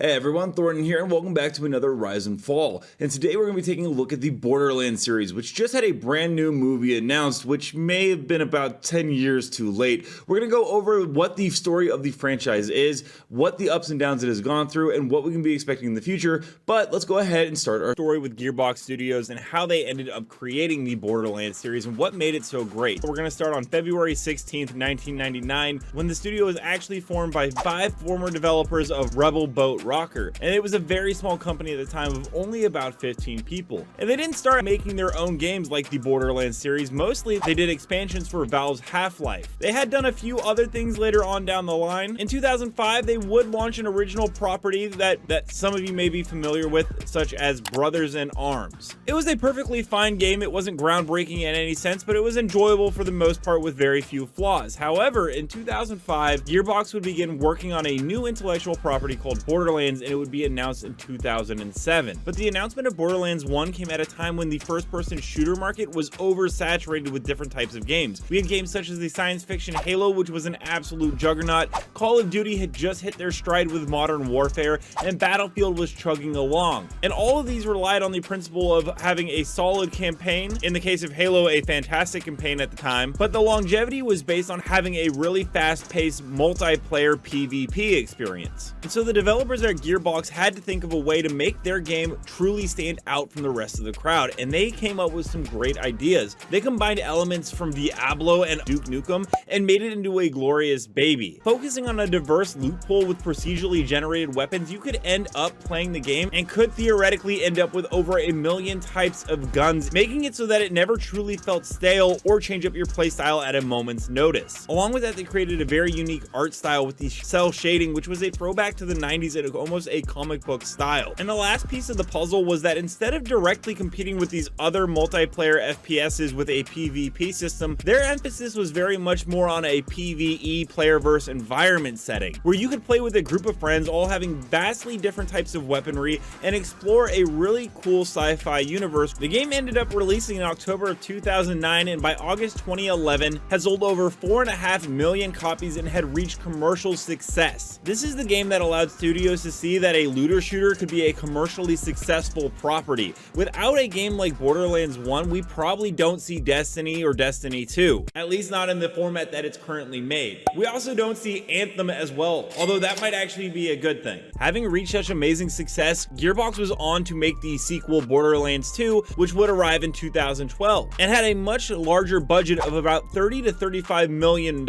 Hey everyone, Thornton here, and welcome back to another Rise and Fall. And today we're going to be taking a look at the Borderlands series, which just had a brand new movie announced, which may have been about 10 years too late. We're going to go over what the story of the franchise is, what the ups and downs it has gone through, and what we can be expecting in the future. But let's go ahead and start our story with Gearbox Studios and how they ended up creating the Borderlands series and what made it so great. We're going to start on February 16th, 1999, when the studio was actually formed by 5 former developers of Rebel Boat Rocker, and it was a very small company at the time of only about 15 people. And they didn't start making their own games like the Borderlands series. Mostly they did expansions for Valve's Half-Life. They had done a few other things later on down the line. In 2005 they would launch an original property that some of you may be familiar with, such as Brothers in Arms. It was a perfectly fine game. It wasn't groundbreaking in any sense, but it was enjoyable for the most part with very few flaws. However, in 2005 Gearbox would begin working on a new intellectual property called Borderlands, and it would be announced in 2007. But the announcement of Borderlands 1 came at a time when the first-person shooter market was oversaturated with different types of games. We had games such as the science fiction Halo, which was an absolute juggernaut. Call of Duty had just hit their stride with Modern Warfare, and Battlefield was chugging along. And all of these relied on the principle of having a solid campaign. In the case of Halo, a fantastic campaign at the time, but the longevity was based on having a really fast-paced multiplayer PvP experience. And so the developers at Gearbox had to think of a way to make their game truly stand out from the rest of the crowd, and they came up with some great ideas. They combined elements from Diablo and Duke Nukem and made it into a glorious baby. Focusing on a diverse loot pool with procedurally generated weapons, you could end up playing the game and could theoretically end up with over 1 million types of guns, making it so that it never truly felt stale or change up your playstyle at a moment's notice. Along with that, they created a very unique art style with the cell shading, which was a throwback to the 90s and almost a comic book style. And the last piece of the puzzle was that instead of directly competing with these other multiplayer FPSs with a PvP system, their emphasis was very much more on a PvE player-verse environment setting, where you could play with a group of friends all having vastly different types of weaponry and explore a really cool sci-fi universe. The game ended up releasing in October of 2009, and by August 2011 had sold over 4.5 million copies and had reached commercial success. This is the game that allowed studios to see that a looter shooter could be a commercially successful property. Without a game like Borderlands 1, we probably don't see Destiny or Destiny 2, at least not in the format that it's currently made. We also don't see Anthem as well, although that might actually be a good thing. Having reached such amazing success, Gearbox was on to make the sequel Borderlands 2, which would arrive in 2012, and had a much larger budget of about $30 to $35 million.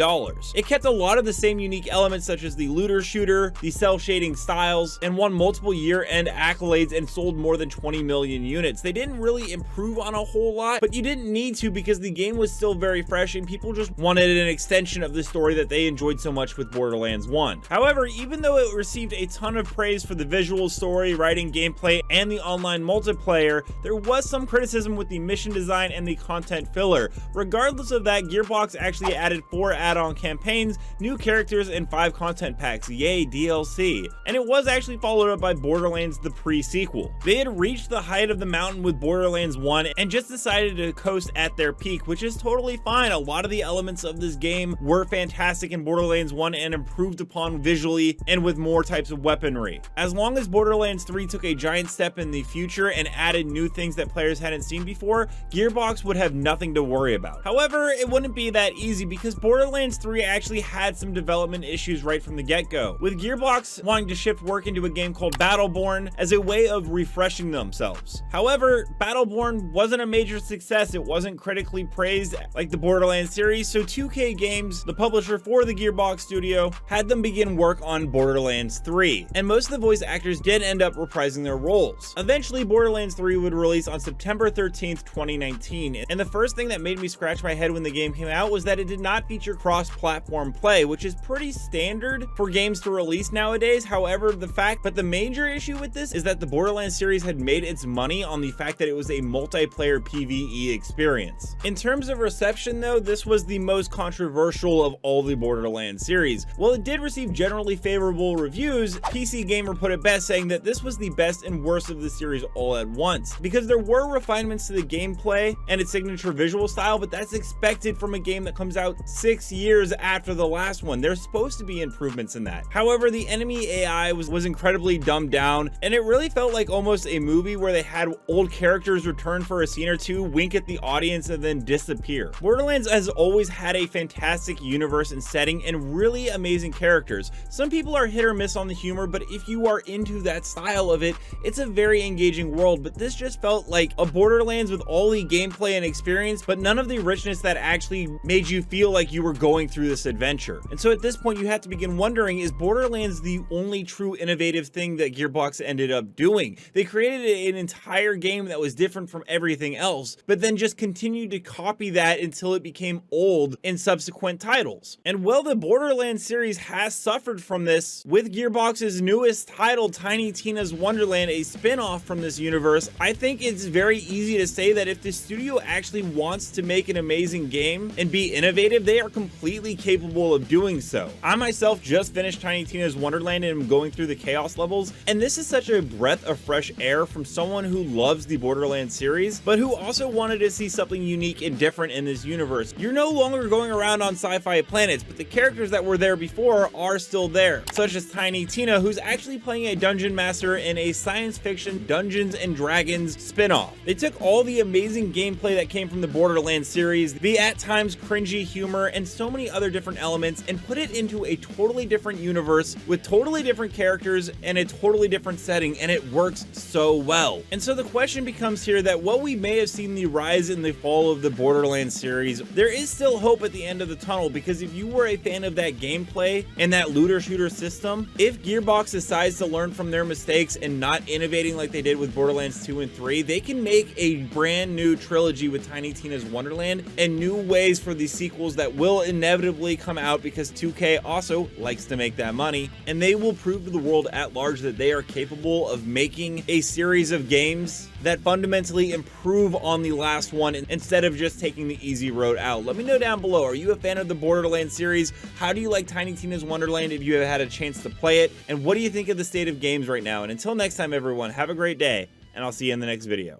It kept a lot of the same unique elements such as the looter shooter, the cell shading styles, and won multiple year-end accolades and sold more than 20 million units. They didn't really improve on a whole lot, but you didn't need to because the game was still very fresh and people just wanted an extension of the story that they enjoyed so much with Borderlands 1. However, even though it received a ton of praise for the visual story, writing, gameplay, and the online multiplayer, there was some criticism with the mission design and the content filler. Regardless of that, Gearbox actually added 4 add-on campaigns, new characters, and 5 content packs. Yay, DLC. And it was actually followed up by Borderlands the pre-sequel. They had reached the height of the mountain with Borderlands 1 and just decided to coast at their peak, which is totally fine. A lot of the elements of this game were fantastic in Borderlands 1 and improved upon visually and with more types of weaponry. As long as Borderlands 3 took a giant step in the future and added new things that players hadn't seen before, Gearbox would have nothing to worry about. However, it wouldn't be that easy because Borderlands 3 actually had some development issues right from the get-go, with Gearbox wanting to shift work into a game called Battleborn as a way of refreshing themselves. However, Battleborn wasn't a major success. It wasn't critically praised like the Borderlands series, so 2K Games, the publisher for the Gearbox studio, had them begin work on Borderlands 3, and most of the voice actors did end up reprising their roles. Eventually, Borderlands 3 would release on September 13th, 2019, and the first thing that made me scratch my head when the game came out was that it did not feature cross-platform play, which is pretty standard for games to release nowadays. However, the major issue with this is that the Borderlands series had made its money on the fact that it was a multiplayer PvE experience. In terms of reception though, this was the most controversial of all the Borderlands series. While it did receive generally favorable reviews, PC Gamer put it best, saying that this was the best and worst of the series all at once, because there were refinements to the gameplay and its signature visual style, but that's expected from a game that comes out 6 years after the last one. There's supposed to be improvements in that. However, the enemy AI was incredibly dumbed down, and it really felt like almost a movie where they had old characters return for a scene or two, wink at the audience, and then disappear. Borderlands has always had a fantastic universe and setting and really amazing characters. Some people are hit or miss on the humor, but if you are into that style of it, it's a very engaging world. But this just felt like a Borderlands with all the gameplay and experience, but none of the richness that actually made you feel like you were going through this adventure. And so at this point, you have to begin wondering, is Borderlands the only true innovative thing that Gearbox ended up doing? They created an entire game that was different from everything else, but then just continued to copy that until it became old in subsequent titles. And well, the Borderlands series has suffered from this, with Gearbox's newest title, Tiny Tinas Wonderland, a spin-off from this universe. I think it's very easy to say that if the studio actually wants to make an amazing game and be innovative, they are completely capable of doing so. I myself just finished Tiny Tinas Wonderland and am going through the chaos levels, and this is such a breath of fresh air from someone who loves the Borderlands series, but who also wanted to see something unique and different in this universe. You're no longer going around on sci-fi planets, but the characters that were there before are still there, such as Tiny Tina, who's actually playing a dungeon master in a science fiction Dungeons and Dragons spin-off. They took all the amazing gameplay that came from the Borderlands series, the at times cringy humor, and so many other different elements, and put it into a totally different universe with totally different characters and a totally different setting, and it works so well. And so the question becomes here that while we may have seen the rise and the fall of the Borderlands series, there is still hope at the end of the tunnel, because if you were a fan of that gameplay and that looter shooter system, if Gearbox decides to learn from their mistakes and not innovating like they did with Borderlands 2 and 3, they can make a brand new trilogy with Tiny Tina's Wonderland and new ways for the sequels that will inevitably come out, because 2K also likes to make that money, and they will prove to the world at large that they are capable of making a series of games that fundamentally improve on the last one instead of just taking the easy road out. Let me know down below, are you a fan of the Borderlands series? How do you like Tiny Tina's Wonderland if you have had a chance to play it? And what do you think of the state of games right now? And until next time, everyone, have a great day, and I'll see you in the next video.